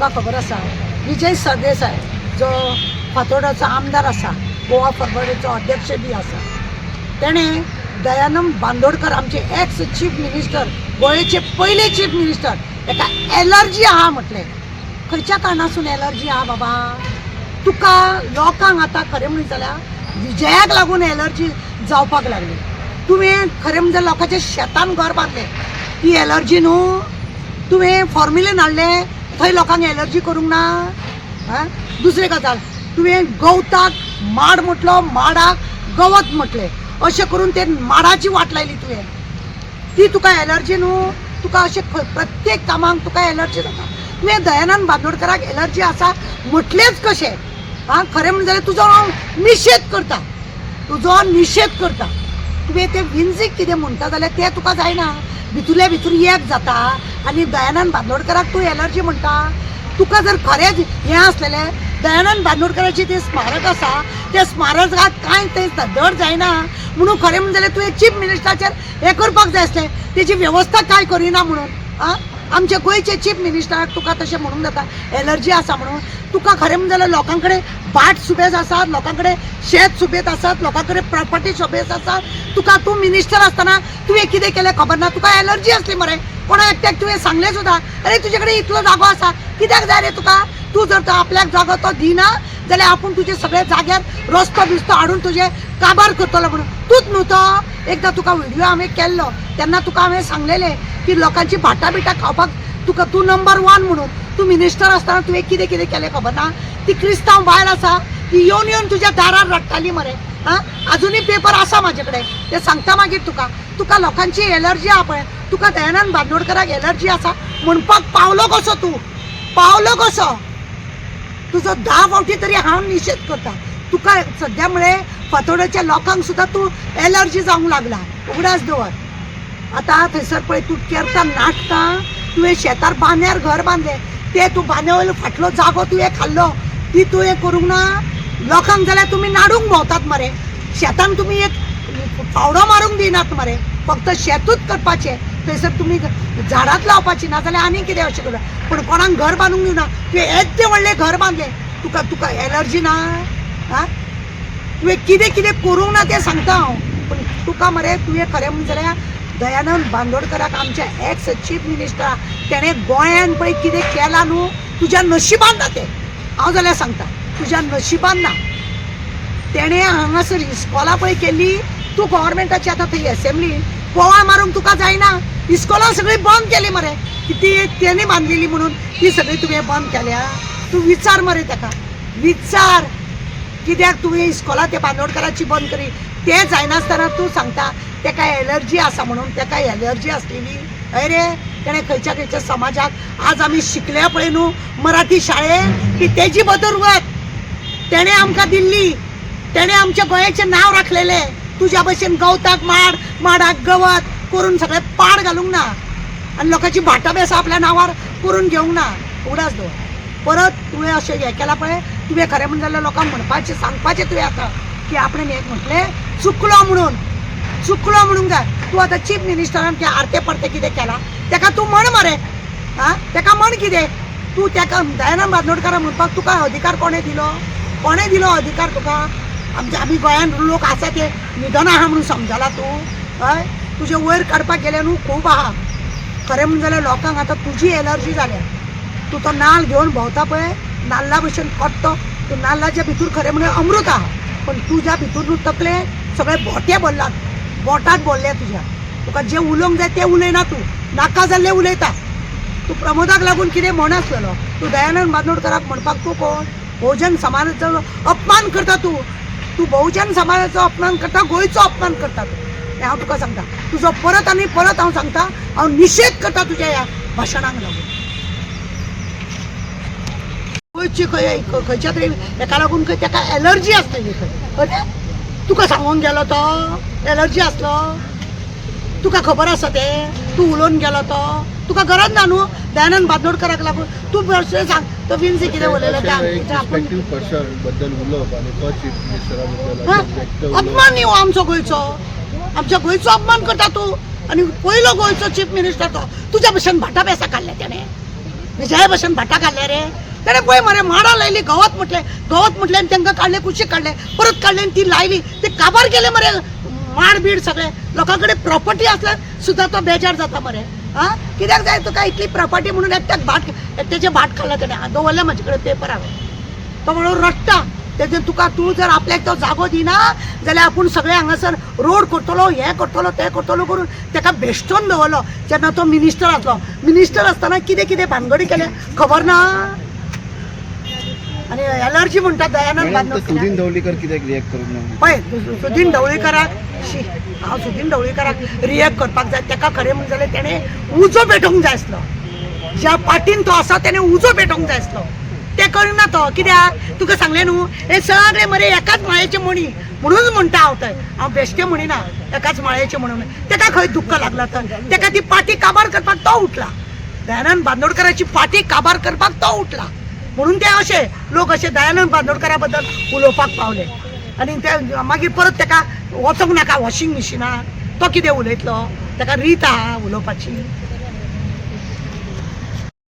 तुका खबर आसा विजय सरदेसाय जो फातोर्डाचो आमदार आसा, गोवा फॉरवर्डचो अध्यक्ष बी आसा, तेणे दयानंद बांदोडकर आमचे एक्स चीफ मिनिस्टर, गोंयचे पयले चीफ मिनिस्टर, ताका एलर्जी आहा म्हटलें. खंयच्या कारणासून एलर्जी आहा बाबा? तुका लोकांक आतां खरें म्हणून जाल्यार विजयाक लागून एलर्जी जावपाक लागली. तुवें खरें म्हणजे लोकांच्या शेतान घर बांदलें, ती एलर्जी न्हू. तुवें फॉर्म्युलेन हाडलें, थंय लोकांक एलर्जी करूंक ना. दुसरी गजाल, तुवें गवताक माड म्हटलो, माडाक गवत म्हटलें, अशें करून ते माडाची वाट लायली तुवें. ती तुका एलर्जी न्हू. तुका अशें प्रत्येक कामाक तुका एलर्जी जाता. तुवें दयानंद बांदोडकराक एलर्जी आसा म्हटलेंच कशें? खरें म्हणजे जाल्यार तुजो हांव निशेध करता, तुजो निशेध करता. तुवें तें विंजीक कितें म्हणटा जाल्यार तें तुका जायना. भितुरल्या भितूर एक जाता आनी दयानंद बांदोडकराक तूं एलर्जी म्हणटा. तुका जर खरेंच हें आसलेलें, दयानंद बांदोडकराचें तें स्मारक आसा, त्या स्मारकाक कांय थंय धड जायना म्हणून खरें म्हणजे जाल्यार तुवें चीफ मिनिस्टराचेर हें करपाक जाय आसलें, तेजी वेवस्था कांय करिना म्हणून. आमचे गोंयचे चीफ मिनिस्टराक तुका तशें म्हणूंक जाता एलर्जी आसा म्हणून? तुका खरें म्हणजे जाल्यार लोकां कडेन बाट सुबेज आसात, लोकां कडेन शेत सुबेज आसात, लोकां कडेन प्रॉपर्टी सुबेज आसात. तुका तूं मिनिस्टर आसतना तुवें कितें केलें खबर ना. तुका एलर्जी आसली मरे. कोणा एकट्याक तुवें सांगलें सुद्दां, अरे तुजे कडेन इतलो जागो आसा, कित्याक जाय रे तुका? तूं जर तो आपल्याक जागो तो दिना जाल्यार आपूण तुजे सगळे जाग्यार रस्तो बिस्तो हाडून तुजे काबार करतलो म्हणून. तूंच न्हू तो. एकदां तुका व्हिडिओ हांवें केल्लो, तेन्ना तुका हांवें सांगलेलें की लोकांची भाटां बिटां खावपाक तुका तूं नंबर 1 म्हणून. तूं मिनिस्टर आसतना तुवें कितें कितें केलें खबर ना. ती क्रिस्तांव बायल आसा, ती येवन येवन तुज्या दारार रडटाली मरे. अजुनूय पेपर आसा म्हाजे कडेन, ते सांगता मागीर तुका. तुका लोकांची एलर्जी आहा पळय, तुका दयानंद बांदोडकराक एलर्जी आसा म्हणपाक पावलो कसो तूं? पावलो कसो? तुजो 10 फावटी तरी हांव निशेध करता. तुका सद्या म्हळ्यार फातोर्डेच्या लोकांक सुद्दां तूं एलर्जी जावंक लागला. उगडास दवर. आतां थंयसर पळय तूं करता नाटकां, तुवें शेतार बांद्यार घर बांदलें, ते तूं बांद्या वयलो फाटलो जागो तुवें खाल्लो, ती तुवें करूंक ना. लोकांक जाल्यार तुमी नाडूंक भोंवतात मरे. शेतान तुमी एक फावडो मारूंक दिनात मरे. फक्त शेतूच करपाचें. थंयसर तुमी झाडांच लावपाची ना जाल्यार आनी कितें अशें करता. पूण कोणाक घर बांदूंक दिवना. तुवें येदें व्हडलें घर बांदलें, तुका एलर्जी ना? तुवें कितें कितें करूंक ना तें सांगता हांव. पूण तुका मरे तुवें खरें म्हणून जाल्यार दयानंद बांदोडकराक आमच्या एक्स चीफ मिनिस्टर तेणें गोंयान पळय कितें केलां न्हू, तुज्या नशिबान ना तें. हांव जाल्यार सांगता, तुज्या नशिबान ना. तेणें हांगासर इस्कॉलां पळय केल्ली, तूं गव्हर्मेंटाची आतां थंय एसेंब्लीन पोवा मारूंक तुका जायना. इस्कॉलां सगळीं बंद केली मरे. ती तेणी बांदलेली म्हणून ती सगळी तुवें बंद केल्या. तूं विचार मरे ताका, विचार कित्याक तुवें इस्कॉलां ते बांदोडकराची बंद करी. तें जायनासतना तूं सांगता ताका एलर्जी आसा म्हणून. ताका एलर्जी आसलेली अरे तेणें खंयच्या खंयच्या समाजाक आज आमी शिकल्या पळय न्हू मराठी शाळेंत, की तेजी बदरवत तेणें आमकां दिल्ली. तेणें आमच्या गोंयाचें नांव राखलेलें. तुज्या भशेन गवताक माड, माडाक गवत करून सगळें पाड घालूंक ना आनी लोकांची भाटां बेसां आपल्या नांवार करून घेवंक ना. उगडास दवर. परत तुवें अशें हें केलां पळय, तुवें खरें म्हणून जाल्यार लोकांक म्हणपाचें, सांगपाचें तुवें आतां की आपणें हें म्हटलें चुकलो म्हणून. चुकलो म्हणूंक जाय. तूं आतां चीफ मिनिस्टरान ते आरते परते कितें केलां ताका तूं म्हण मरे. ताका म्हण कितें. तूं ताका दयानंद बांदोडकराक म्हणपाक तुका अधिकार कोणें दिलो? कोणें दिलो अधिकार तुका? आमी गोंयान लोक आसा ते निधन आहा म्हणून समजला तूं? हय, तुजें वयर काडपाक गेले न्हू खूब आहा. खरें म्हणून जाल्यार लोकांक आतां तुजी एलर्जी जाल्या. तूं तो नाल्ल घेवन भोंवता पळय, नाल्ला भशेन कट्टो, तूं नाल्लाच्या भितर खरें म्हणल्यार अमृत आहा, पण तुज्या भितर न्हू तकले सगळे बोटे भरलात. बोटात भरले तुज्या. तुका जें उलोवंक जाय तें उलयना तूं, नाका जाल्लें उलयता. तूं प्रमोदाक लागून कितें म्हणनासलेलो. तूं दयानंद बांदोडकराक म्हणपाक तूं कोण? बहुजन समाजाचो अपमान करता तूं. तूं बहुजन समाजाचो अपमान करता, गोंयचो अपमान करता तूं. हें हांव तुका सांगता. तुजो परत आनी परत हांव सांगता, हांव निशेध करता तुज्या ह्या भाशणांक लागून. गोंयची खंयच्या तरी हेका लागून खंय ताका एलर्जी आसतली खंय. तुका सांगूंक गेलो तो एलर्जी आसलो? तुका खबर आसा तें? तूं उलोवन गेलो तो? तुका गरज ना न्हू दयानंद बांदोडकराक लागून. तूं अशें सांग तो विन्सी कितें उलयलो अपमान न्ही हो आमचो गोंयचो. आमच्या गोंयचो अपमान करता तूं. आनी पयलो गोंयचो चीफ मिनिस्टर तो. तुज्या भशेन भाटां बेसां काडल्या तेणें. विजया भशेन भाटाक घाल्ले रे तेणे पळय मरे माडा लायली गवत म्हटले आनी तांकां काडले कुशीक काडले परत काडले आनी ती लायली ते काबार केले मरे माड बीड सगळे लोकां कडेन प्रॉपर्टी आसल्यार सुद्दां तो बेजार जाता मरे हां कित्याक जाय तुका इतली प्रॉपर्टी म्हणून एकट्याचे भाट काडला तेणें दवरले म्हाजे कडेन पेपर हांवें तो म्हणून रडटा तेजे तुका तूं जर आपल्याक तो जागो दिना जाल्यार आपूण सगळे हांगासर रोड करतलो हें करतलो तें करतलो करून ताका बेश्टोन दवरलो जेन्ना तो मिनिस्टर आसलो मिनिस्टर आसतना कितें कितें भानगडी केले खबर ना आनी एलर्जी म्हणटा दयानंद बांदोडकर सुदीन ढवळीकर कित्याक रिएक्ट करूंक ना पळय सुदीन ढवळीकराक हांव सुदीन ढवळीकराक रिएक्ट करपाक जाय ताका खरें म्हणून जाल्यार तेणें उजो पेटोवंक जाय आसलो ज्या पार्टीन तो आसा तेणें उजो पेटोवंक जाय आसलो ते करिना तो कित्याक तुका सांगलें न्हू हे सगळे मरे एकाच माळेचे मणी म्हणून म्हणटा हांव थंय हांव बेश्टे म्हणिना एकाच माळेचे म्हणून ताका खंय दुख्ख लागला तर ताका ती पार्टी काबार करपाक तो उठला दयानंद बांदोडकराची पार्टी काबार करपाक तो उठला म्हणून ते अशे लोक अशे दयानंद बांदोडकरा बद्दल उलोवपाक पावले आनी ते मागीर परत ताका वचोंक नाका वॉशिंग मशिनाक तो कितें उलयतलो ताका रीत आहा उलोवपाची